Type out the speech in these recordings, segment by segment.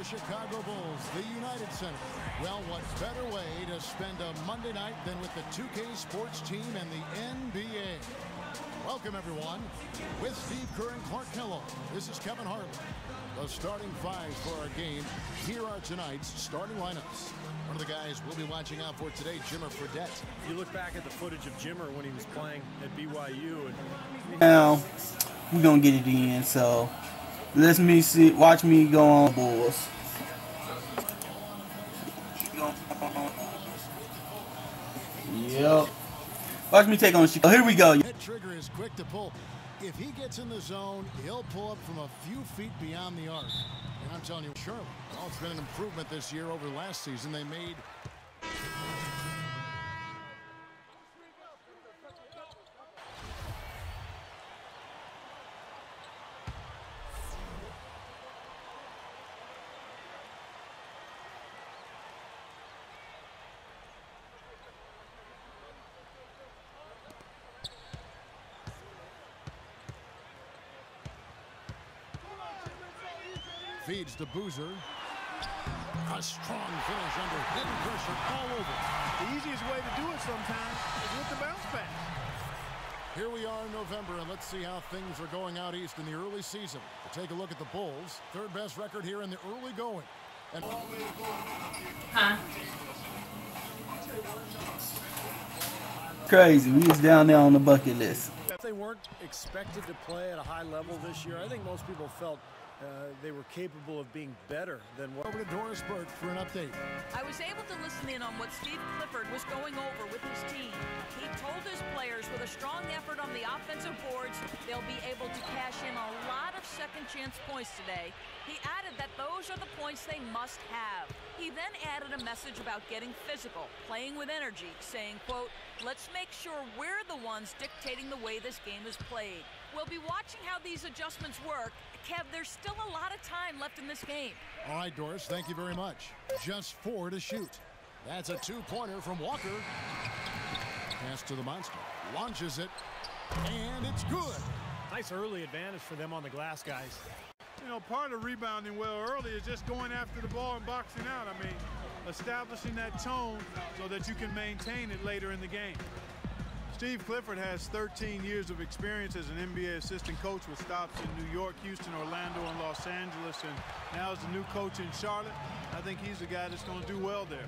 Chicago Bulls, the United Center. Well, what better way to spend a Monday night than with the 2K Sports team and the NBA? Welcome, everyone. With Steve Kerr and Clark Kellogg, this is Kevin Harlan. The starting five for our game. Here are tonight's starting lineups. One of the guys we'll be watching out for today, Jimmer Fredette. You look back at the footage of Jimmer when he was playing at BYU. Now, we're going to get it in, so watch me go on Bulls. Yep. Watch me take on Chicago. Oh, here we go. That trigger is quick to pull. If he gets in the zone, he'll pull up from a few feet beyond the arc. And I'm telling you, Charlotte, well, it's been an improvement this year over last season. They made... Feeds to Boozer. A strong finish under hidden pressure all over. The easiest way to do it sometimes is with the bounce pass. Here we are in November, and let's see how things are going out east in the early season. We'll take a look at the Bulls. Third best record here in the early going. And Crazy. We was down there on the bucket list. They weren't expected to play at a high level this year. I think most people felt they were capable of being better than what. Over to Doris Burke for an update. I was able to listen in on what Steve Clifford was going over with his team. He told his players with a strong effort on the offensive boards, they'll be able to cash in a lot of second chance points today. He added that those are the points they must have. He then added a message about getting physical, playing with energy, saying, quote, "Let's make sure we're the ones dictating the way this game is played." We'll be watching how these adjustments work. Kev, there's still a lot of time left in this game. All right, Doris, thank you very much. Just 4 to shoot. That's a two-pointer from Walker. Pass to the monster. Launches it, and it's good. Nice early advantage for them on the glass, guys. You know, part of rebounding well early is just going after the ball and boxing out. I mean, establishing that tone so that you can maintain it later in the game. Steve Clifford has 13 years of experience as an NBA assistant coach with stops in New York, Houston, Orlando, and Los Angeles, and now as the new coach in Charlotte. I think he's the guy that's going to do well there.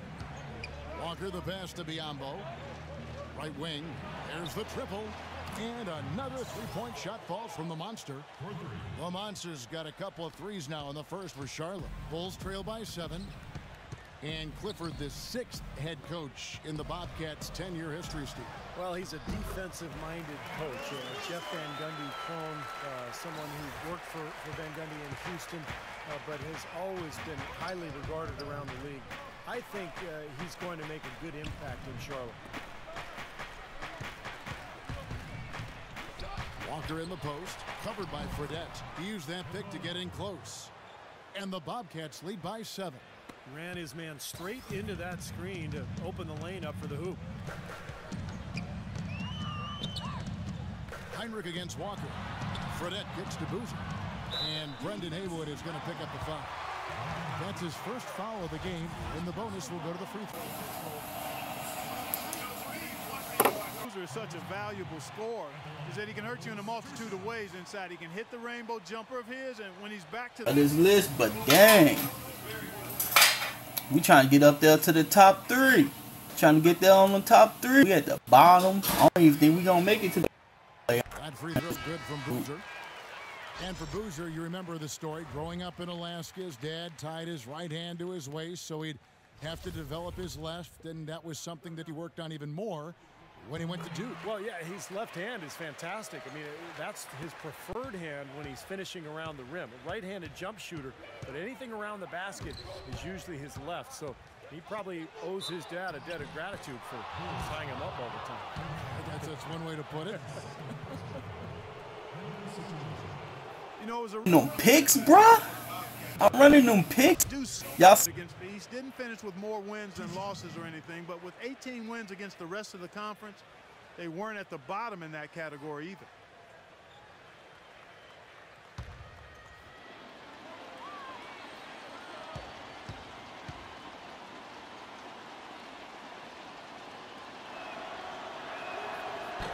Walker, the pass to Biyombo. Right wing, there's the triple, and another three-point shot falls from the Monster. The Monster's got a couple of threes now in the first for Charlotte. Bulls trail by 7. And Clifford, the 6th head coach in the Bobcats' 10-year history, Steve. Well, he's a defensive-minded coach. Jeff Van Gundy clone, someone who worked for Van Gundy in Houston, but has always been highly regarded around the league. I think he's going to make a good impact in Charlotte. Walker in the post, covered by Fredette. He used that pick to get in close. And the Bobcats lead by 7. Ran his man straight into that screen to open the lane up for the hoop. Heinrich against Walker. Fredette gets to Boozer. And Brendan Haywood is going to pick up the foul. That's his first foul of the game, and the bonus will go to the free throw. Boozer is such a valuable scorer is that he can hurt you in a multitude of ways inside. He can hit the rainbow jumper of his, and when he's back to this list, but dang. We trying to get up there to the top 3. Trying to get there on the top 3. We at the bottom. I don't even think we gonna make it to the play. That free throw good from Boozer. And for Boozer, you remember the story. Growing up in Alaska, his dad tied his right hand to his waist, so he'd have to develop his left, and that was something that he worked on even more when he went to Duke. Well, yeah, his left hand is fantastic. I mean, that's his preferred hand when he's finishing around the rim. A right-handed jump shooter, but anything around the basket is usually his left. So he probably owes his dad a debt of gratitude for tying him up all the time. That's one way to put it. You know, it was no picks, bruh. I'm running them picks. Y'all against the East didn't finish with more wins than losses or anything, but with 18 wins against the rest of the conference, they weren't at the bottom in that category either.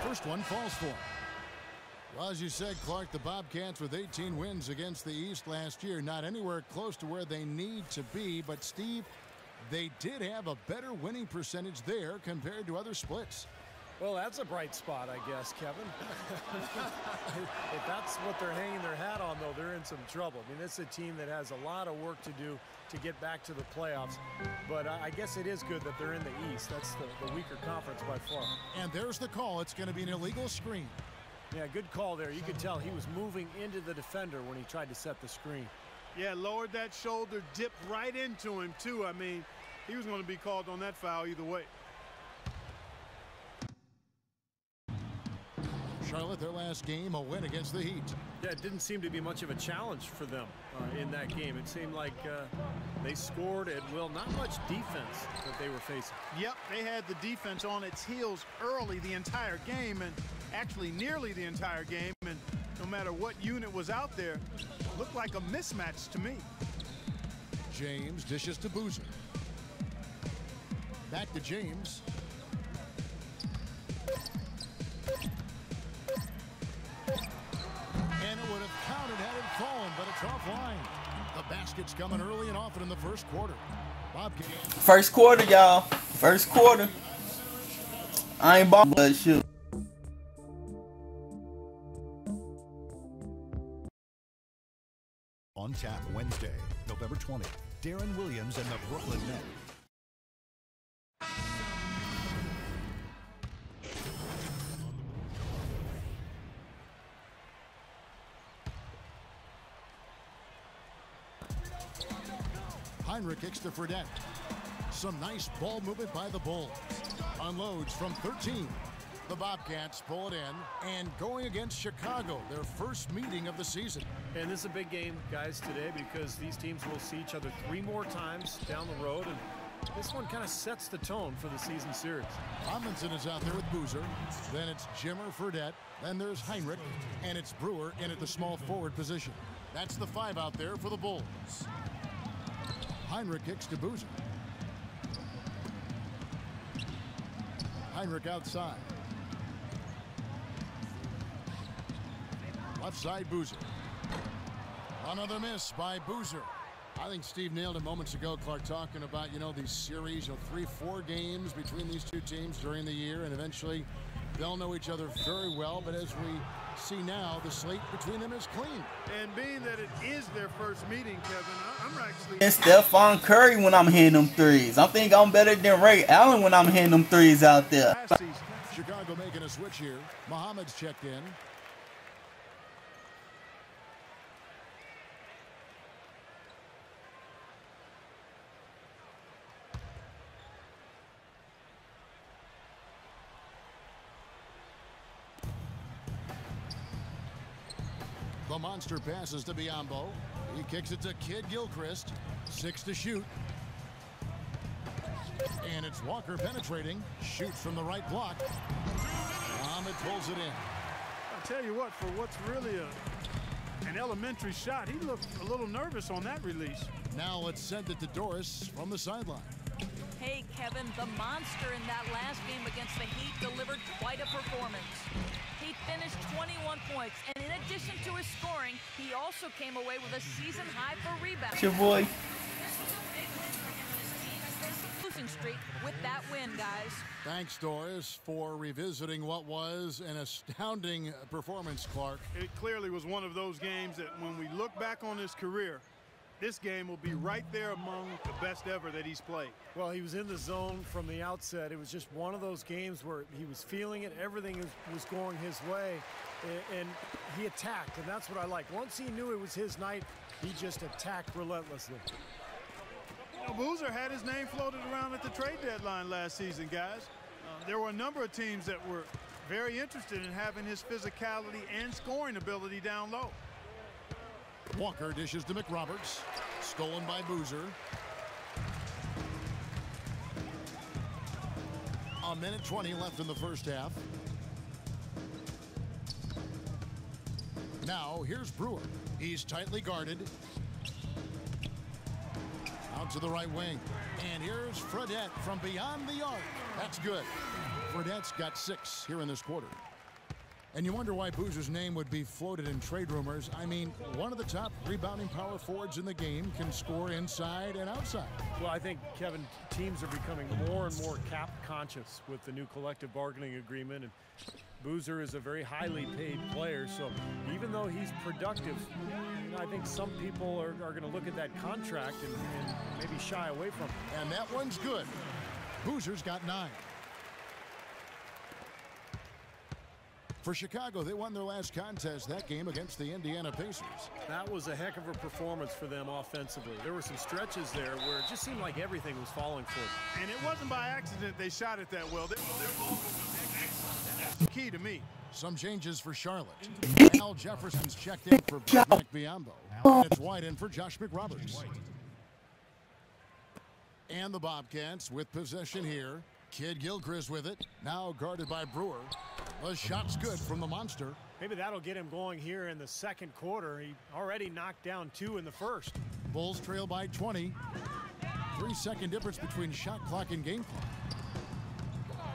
First one falls for him. Well, as you said, Clark, the Bobcats with 18 wins against the East last year, not anywhere close to where they need to be. But, Steve, they did have a better winning percentage there compared to other splits. Well, that's a bright spot, I guess, Kevin. If that's what they're hanging their hat on, though, they're in some trouble. I mean, this is a team that has a lot of work to do to get back to the playoffs. But I guess it is good that they're in the East. That's the weaker conference by far. And there's the call. It's going to be an illegal screen. Yeah, good call there. You could tell he was moving into the defender when he tried to set the screen. Yeah, lowered that shoulder, dipped right into him, too. I mean, he was going to be called on that foul either way. Charlotte, their last game, a win against the Heat. Yeah, it didn't seem to be much of a challenge for them in that game. It seemed like they scored at will. Not much defense that they were facing. Yep, they had the defense on its heels early the entire game, and actually nearly the entire game. And no matter what unit was out there, it looked like a mismatch to me. James dishes to Boozer. Back to James. And it would have counted had it fallen, but it's offline. The basket's coming early and often in the first quarter. Bobcats. First quarter, y'all. First quarter. I ain't balling, but shoot. On tap Wednesday, November 20th. Darren Williams and the Brooklyn Nets. Heinrich kicks to Fredette. Some nice ball movement by the Bulls. Unloads from 13. The Bobcats pull it in and going against Chicago, their first meeting of the season. And this is a big game, guys, today because these teams will see each other 3 more times down the road. And this one kind of sets the tone for the season series. Tomlinson is out there with Boozer. Then it's Jimmer, Fredette. Then there's Heinrich. And it's Brewer in at the small forward position. That's the 5 out there for the Bulls. Heinrich kicks to Boozer. Heinrich outside. Left side, Boozer. Another miss by Boozer. I think Steve nailed it moments ago, Clark, talking about, these series of 3-4 games between these two teams during the year, and eventually they'll know each other very well. But as we see now, the slate between them is clean. And being that it is their first meeting, Kevin, I'm actually... And Stephon Curry when I'm hitting them threes. I think I'm better than Ray Allen when I'm hitting them threes out there. Chicago making a switch here. Muhammad's checked in. The monster passes to Biyombo. He kicks it to Kid Gilchrist. 6 to shoot. And it's Walker penetrating. Shoots from the right block. Muhammad pulls it in. I'll tell you what, for what's really an elementary shot, he looked a little nervous on that release. Now let's send it to Doris from the sideline. Hey, Kevin, the monster in that last game against the Heat delivered quite a performance. He finished 21 points, and in addition to his scoring, he also came away with a season high for rebounds. Your boy. Losing streak with that win, guys. Thanks, Doris, for revisiting what was an astounding performance, Clark. It clearly was one of those games that when we look back on his career, this game will be right there among the best ever that he's played. Well, he was in the zone from the outset. It was just one of those games where he was feeling it. Everything was going his way, and he attacked, and that's what I like. Once he knew it was his night, he just attacked relentlessly. Boozer had his name floated around at the trade deadline last season, guys. There were a number of teams that were very interested in having his physicality and scoring ability down low. Walker dishes to McRoberts. Stolen by Boozer. A minute 20 left in the first half. Now here's Brewer. He's tightly guarded. Out to the right wing. And here's Fredette from beyond the arc. That's good. Fredette's got 6 here in this quarter. And you wonder why Boozer's name would be floated in trade rumors. I mean, one of the top rebounding power forwards in the game can score inside and outside. Well, I think, Kevin, teams are becoming more and more cap conscious with the new collective bargaining agreement. And Boozer is a very highly paid player, so even though he's productive, I think some people are going to look at that contract and maybe shy away from it. And that one's good. Boozer's got 9. For Chicago, they won their last contest that game against the Indiana Pacers. That was a heck of a performance for them offensively. There were some stretches there where it just seemed like everything was falling for them. And it wasn't by accident they shot it that well. That's key to me. Some changes for Charlotte. Al Jefferson's checked in for Nick Biombo. And it's White in for Josh McRoberts. And the Bobcats with possession here. Kid Gilchrist with it. Now guarded by Brewer. The shot's good from the monster. Maybe that'll get him going here in the second quarter. He already knocked down 2 in the first. Bulls trail by 20. 3-second difference between shot clock and game clock.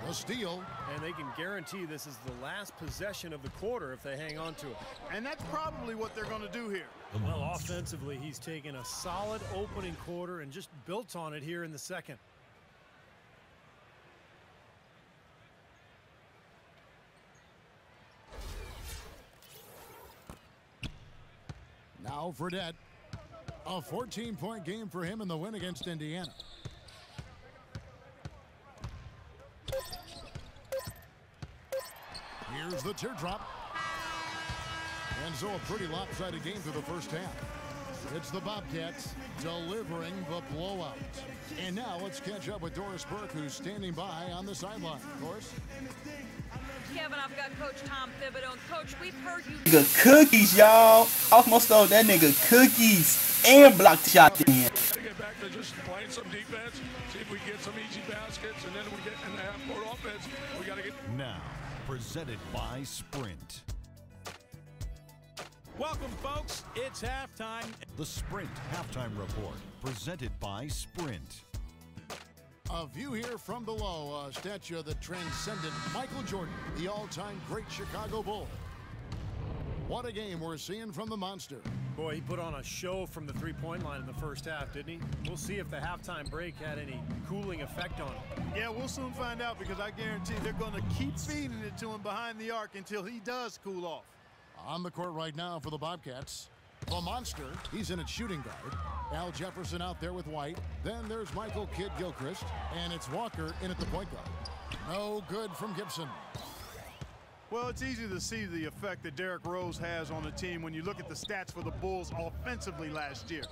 The steal. And they can guarantee this is the last possession of the quarter if they hang on to it. And that's probably what they're going to do here. Well, offensively, he's taken a solid opening quarter and just built on it here in the second. Now Fredette. A 14-point game for him in the win against Indiana. Here's the teardrop. And so a pretty lopsided game through the first half. It's the Bobcats delivering the blowout. And now let's catch up with Doris Burke, who's standing by on the sideline. Doris? Kevin, I've got Coach Tom Thibodeau. And Coach, we've heard you. Nigga cookies, y'all. Almost stole that nigga cookies and blocked the shot in. To get back to just playing some defense, see if we get some easy baskets, and then we get in the half-court offense. We got to get. Now, presented by Sprint. Welcome, folks. It's halftime. The Sprint Halftime Report, presented by Sprint. A view here from below, a statue of the transcendent Michael Jordan, the all-time great Chicago Bull. What a game we're seeing from the monster. Boy, he put on a show from the three-point line in the first half, didn't he? We'll see if the halftime break had any cooling effect on him. Yeah, we'll soon find out, because I guarantee they're going to keep feeding it to him behind the arc until he does cool off. On the court right now for the Bobcats. The monster, he's in at shooting guard. Al Jefferson out there with White. Then there's Michael Kidd Gilchrist. And it's Walker in at the point guard. No good from Gibson. Well, it's easy to see the effect that Derrick Rose has on the team when you look at the stats for the Bulls offensively last year.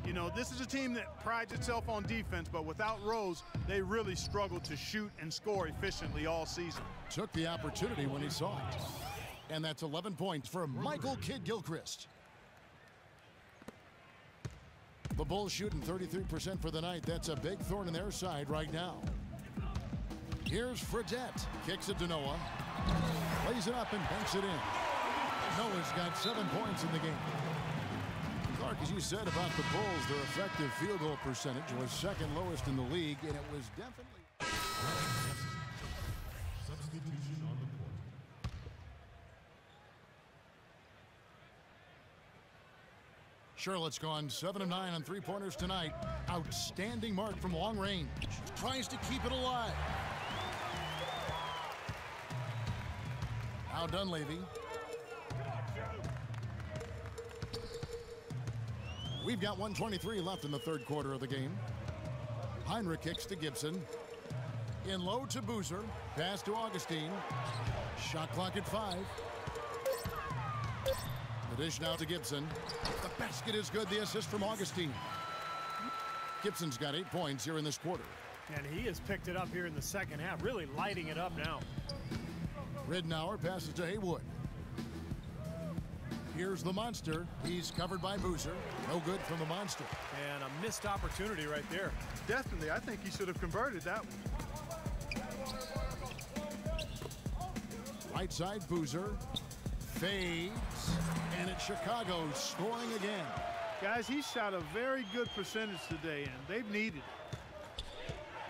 You know, this is a team that prides itself on defense, but without Rose, they really struggled to shoot and score efficiently all season. Took the opportunity when he saw it. And that's 11 points for Michael Kidd Gilchrist. The Bulls shooting 33% for the night. That's a big thorn in their side right now. Here's Fredette. Kicks it to Noah. Lays it up and banks it in. Noah's got 7 points in the game. Clark, as you said about the Bulls, their effective field goal percentage was second lowest in the league, and it was definitely... Substitution on the court. Charlotte's gone 7 of 9 on three-pointers tonight. Outstanding mark from long range. Tries to keep it alive. Now Dunleavy. We've got 1:23 left in the third quarter of the game. Heinrich kicks to Gibson. In low to Boozer. Pass to Augustine. Shot clock at 5. The dish now to Gibson. The basket is good. The assist from Augustine. Gibson's got 8 points here in this quarter. And he has picked it up here in the second half, really lighting it up now. Ridnour passes to Haywood. Here's the monster. He's covered by Boozer. No good from the monster. And a missed opportunity right there. Definitely. I think he should have converted that one. Right side, Boozer. Fades. And it's Chicago scoring again. Guys, he shot a very good percentage today, and they've needed it.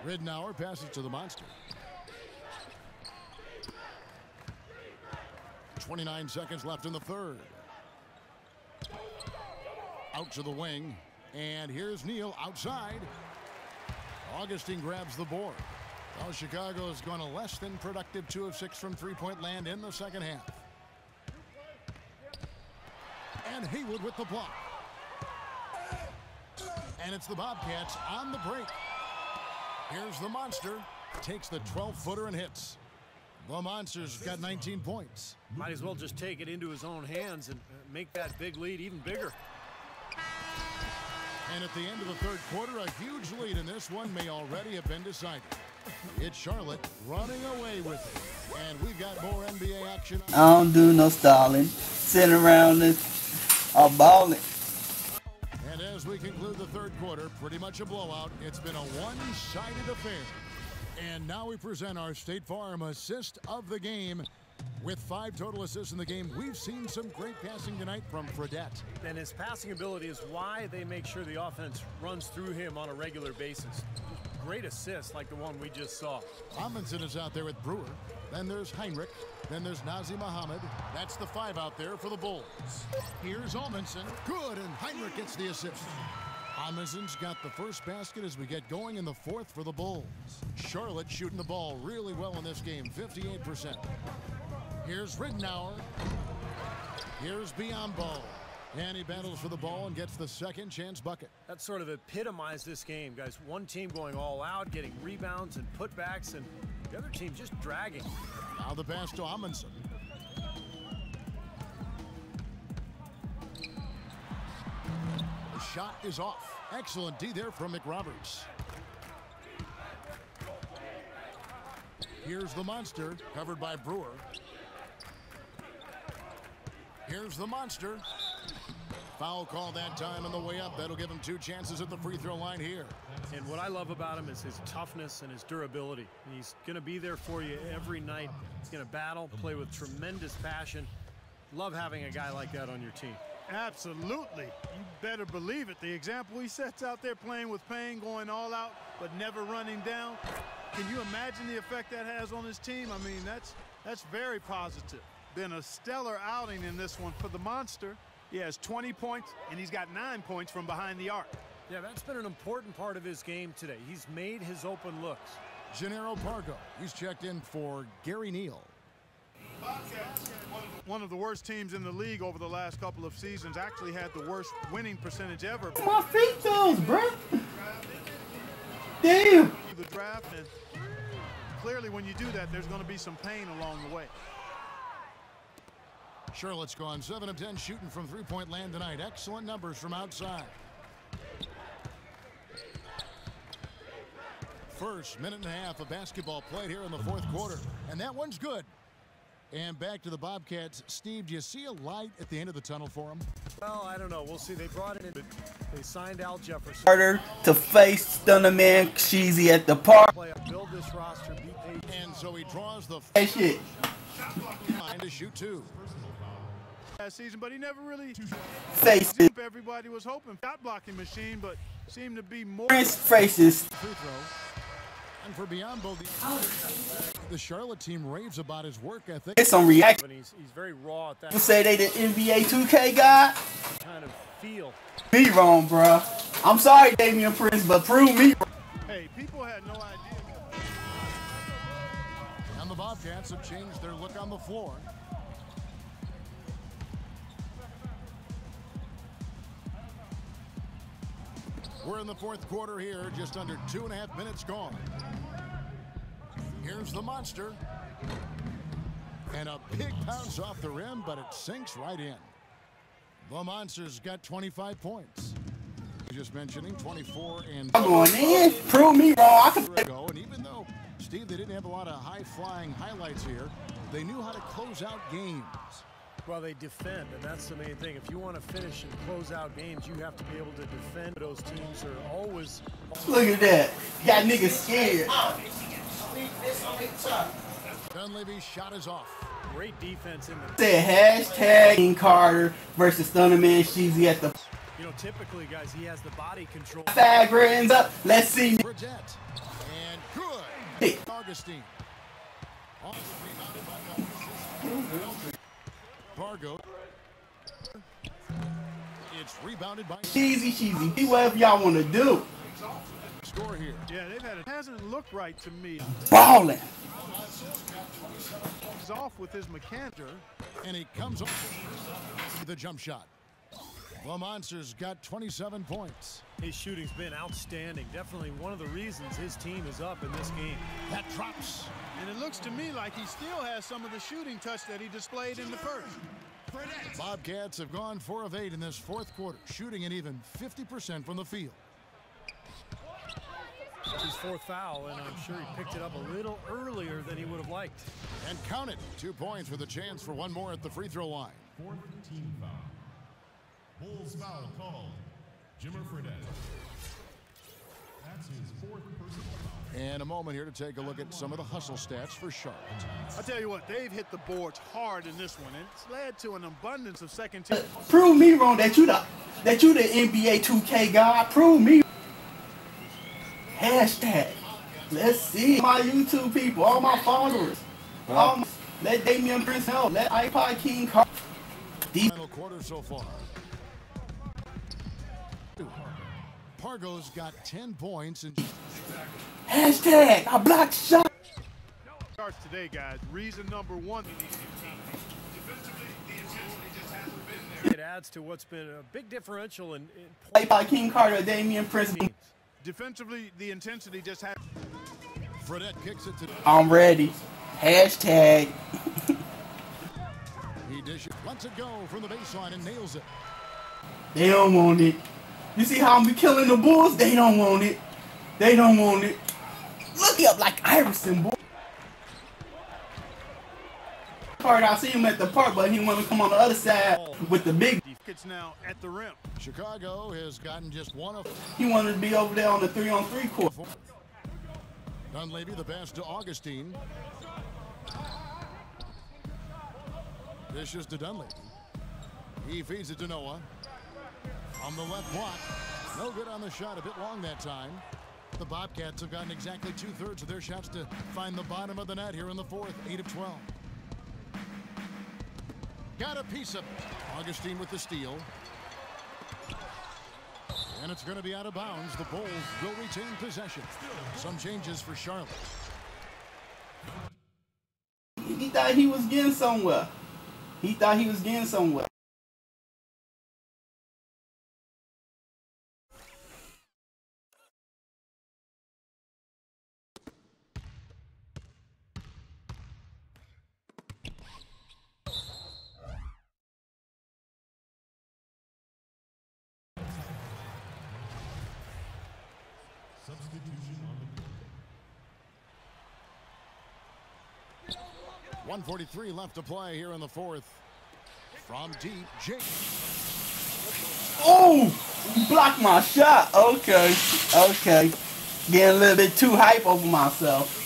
Ridnour passes to the monster. 29 seconds left in the third. Out to the wing. And here's Neal outside. Augustine grabs the board. Well, Chicago has gone a less than productive 2 of 6 from three-point land in the second half. And Haywood with the block. And it's the Bobcats on the break. Here's the Monster. Takes the 12-footer and hits. The Monster's got 19 points. Might as well just take it into his own hands and make that big lead even bigger. And at the end of the third quarter, a huge lead in this one may already have been decided. It's Charlotte running away with it. And we've got more NBA action. I don't do no stalling. Sitting around this all balling. And as we conclude the third quarter, pretty much a blowout. It's been a one-sided affair. And now we present our State Farm assist of the game. With 5 total assists in the game, we've seen some great passing tonight from Fredette. And his passing ability is why they make sure the offense runs through him on a regular basis. Great assists like the one we just saw. Amundsen is out there with Brewer. Then there's Heinrich. Then there's Nazi Muhammad. That's the 5 out there for the Bulls. Here's Amundsen. Good, and Heinrich gets the assist. Amundsen's got the first basket as we get going in the fourth for the Bulls. Charlotte shooting the ball really well in this game, 58%. Here's Ridnour. Here's Biombo. And he battles for the ball and gets the second chance bucket. That sort of epitomized this game, guys. One team going all out, getting rebounds and putbacks, and the other team just dragging. Now the pass to Amundsen. The shot is off. Excellent D there from McRoberts. Here's the Monster, covered by Brewer. Here's the Monster. Foul call that time on the way up. That'll give him 2 chances at the free throw line here. And what I love about him is his toughness and his durability. He's going to be there for you every night. He's going to battle, play with tremendous passion. Love having a guy like that on your team. Absolutely. You better believe it. The example he sets out there, playing with pain, going all out, but never running down. Can you imagine the effect that has on his team? I mean, that's very positive. Been a stellar outing in this one for the Monster. He has 20 points, and he's got 9 points from behind the arc. Yeah, that's been an important part of his game today. He's made his open looks. Gennaro Pargo, he's checked in for Gary Neal. One of the worst teams in the league over the last couple of seasons, actually had the worst winning percentage ever. My feet feels, bro. Damn. The draft, and clearly when you do that, there's going to be some pain along the way. Charlotte's gone 7 of 10 shooting from three-point land tonight. Excellent numbers from outside. First minute and a half of basketball played here in the fourth quarter, and that one's good. And back to the Bobcats. Steve, do you see a light at the end of the tunnel for them? Well, I don't know. We'll see. They brought it in. They signed Al Jefferson. Harder to face Stunna Man Sheezy at the park. Build this roster, be patient. And so he draws the Hey, shit. line to shoot 2. Last season, but he never really Face it. everybody was hoping. Shot blocking machine, but seemed to be more. Faces. Free throw. And for Biombo, the Charlotte team raves about his work ethic. It's on reaction. He's very raw at that. People say they the NBA 2K guy. Kind of feel. Be wrong, bro. I'm sorry, Damian Prince, but prove me. Hey, people had no idea. And the Bobcats have changed their look on the floor. We're in the fourth quarter here, just under 2.5 minutes gone. Here's the Monster. And a big bounce off the rim, but it sinks right in. The Monster's got 25 points. Just mentioning 24 and I'm going in. Prove me wrong. I can go. And even though, Steve, they didn't have a lot of high-flying highlights here, they knew how to close out games. Well, they defend, and that's the main thing. If you want to finish and close out games, you have to be able to defend. Those teams are always... Look at that. Got niggas scared. Dunleavy's shot is off. Great defense in the... Said hashtag King Carter versus Stunna Man Sheezy at the... You know, typically, guys, he has the body control. Fag ends up. Let's see. Bridgette. And good. Hey. Augustine. Fargo. It's rebounded by Cheesy. Do whatever y'all want to do. score here. Yeah, it hasn't looked right to me. Balling. He's off with his mechanic. And he comes off with the jump shot. The Monsters got 27 points. His shooting's been outstanding. Definitely one of the reasons his team is up in this game. That drops. And it looks to me like he still has some of the shooting touch that he displayed in the first. Bobcats have gone 4 of 8 in this fourth quarter, shooting an even 50% from the field. His fourth foul, and I'm sure he picked it up a little earlier than he would have liked. And count it, 2 points with a chance for one more at the free throw line. Fourth team foul. Bulls foul called. Jimmer Fredette. That's his fourth personal foul. And a moment here to take a look at some of the hustle stats for Charlotte. I tell you what, they've hit the boards hard in this one, and it's led to an abundance of second team. Prove me wrong that you the NBA 2K guy. Prove me. Hashtag. Let's see. My YouTube people, all my followers. Let Damian Prince help. Let iPod King Carter. Final quarter so far. Pargo's got 10 points and Hashtag. I blocked shot. Starts today, guys. Reason number one. It adds to what's been a big differential in iPod King Carter, Damian Prince. Defensively, the intensity just had. Fredette kicks it to. I'm ready. Hashtag. He dishes, lets it go from the baseline and nails it. They don't want it. You see how I'm be killing the Bulls? They don't want it. They don't want it. Look up like Iverson, boy. I see him at the park, but he want to come on the other side with the big. It's now at the rim. Chicago has gotten just one of. He wanted to be over there on the 3-on-3 court. Dunleavy the pass to Augustine. Dishes to Dunleavy. He feeds it to Noah. On the left block. No good on the shot. A bit long that time. The Bobcats have gotten exactly 2/3 of their shots to find the bottom of the net here in the fourth. 8 of 12. Got a piece of Augustine with the steal. And it's going to be out of bounds. The Bulls will retain possession. Some changes for Charlotte. He thought he was getting somewhere. He thought he was getting somewhere. Substitution on the court. 1:43 left to play here in the fourth. From deep, Jake. Oh, you blocked my shot. Okay. Getting a little bit too hype over myself.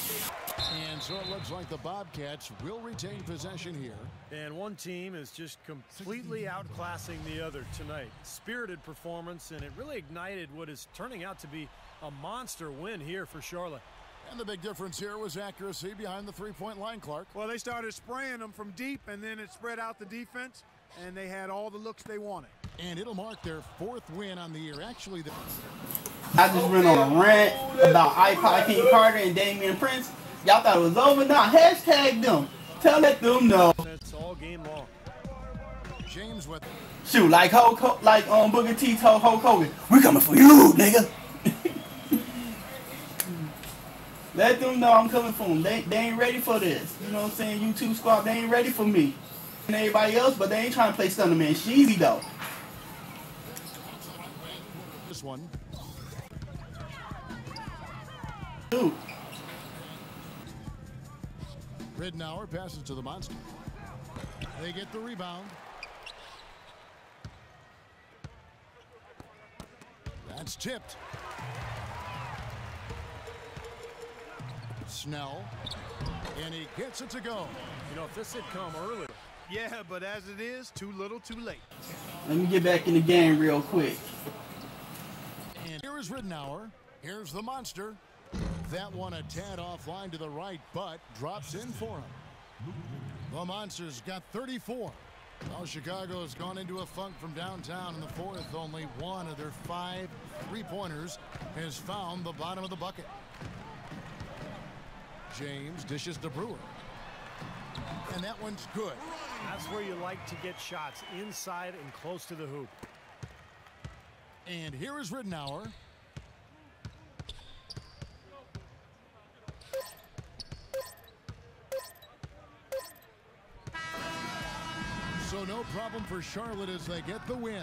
And so it looks like the Bobcats will retain possession here. And one team is just completely outclassing the other tonight. Spirited performance, and it really ignited what is turning out to be a monster win here for Charlotte. And the big difference here was accuracy behind the three-point line, Clark. Well, they started spraying them from deep, and then it spread out the defense, and they had all the looks they wanted. And it'll mark their 4th win on the year. Actually, I just went on a rant about iPod King Carter and Damian Prince. Y'all thought it was over now. Hashtag them. Let them know. That's all game long. James with Shoot, like Booker T told Hulk Hogan, we coming for you, nigga. Let them know I'm coming for them. They ain't ready for this. You know what I'm saying? YouTube squad, they ain't ready for me. And everybody else, but they ain't trying to play Stunna Man Sheezy though. this one. Dude. Ridnour passes to the Monster. They get the rebound. That's tipped. Snell. And he gets it to go. You know, if this had come earlier. Yeah, but as it is, too little, too late. Let me get back in the game real quick. And here is Ridnour. Here's the Monster. That one a tad offline to the right, but drops in for him. The Monsters got 34. Well, Chicago has gone into a funk from downtown in the fourth. Only one of their 5 3-pointers has found the bottom of the bucket. James dishes to Brewer. And that one's good. That's where you like to get shots, inside and close to the hoop. And here is Ridenour. So no problem for Charlotte as they get the win.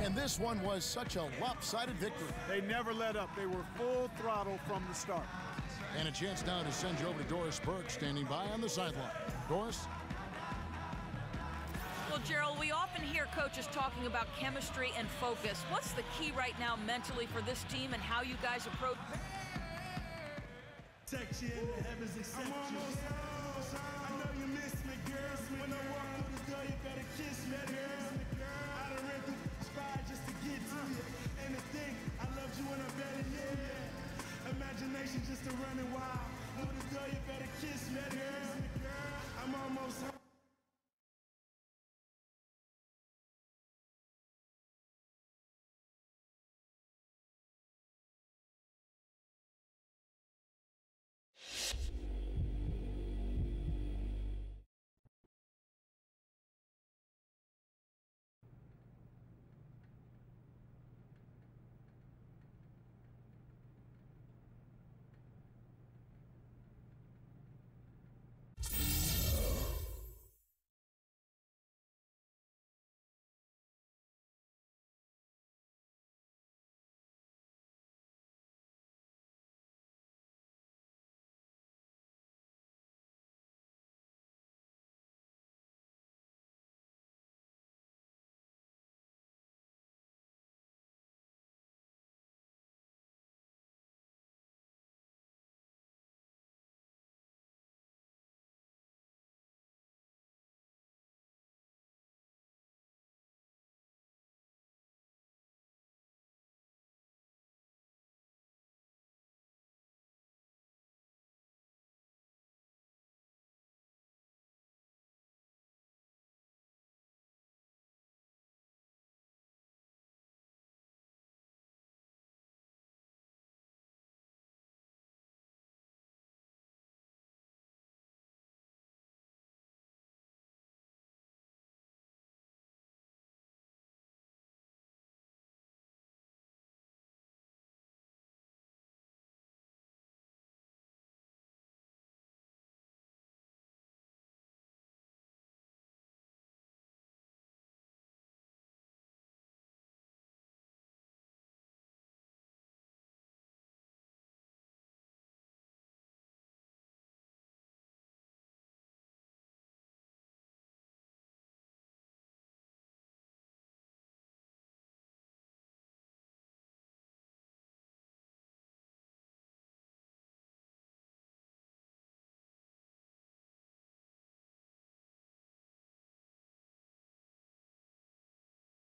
And this one was such a lopsided victory. They never let up. They were full throttle from the start. And a chance now to send you over to Doris Burke, standing by on the sideline. Doris? Well, Gerald, we often hear coaches talking about chemistry and focus. What's the key right now mentally for this team and how you guys approach? Section, the heavens accept you.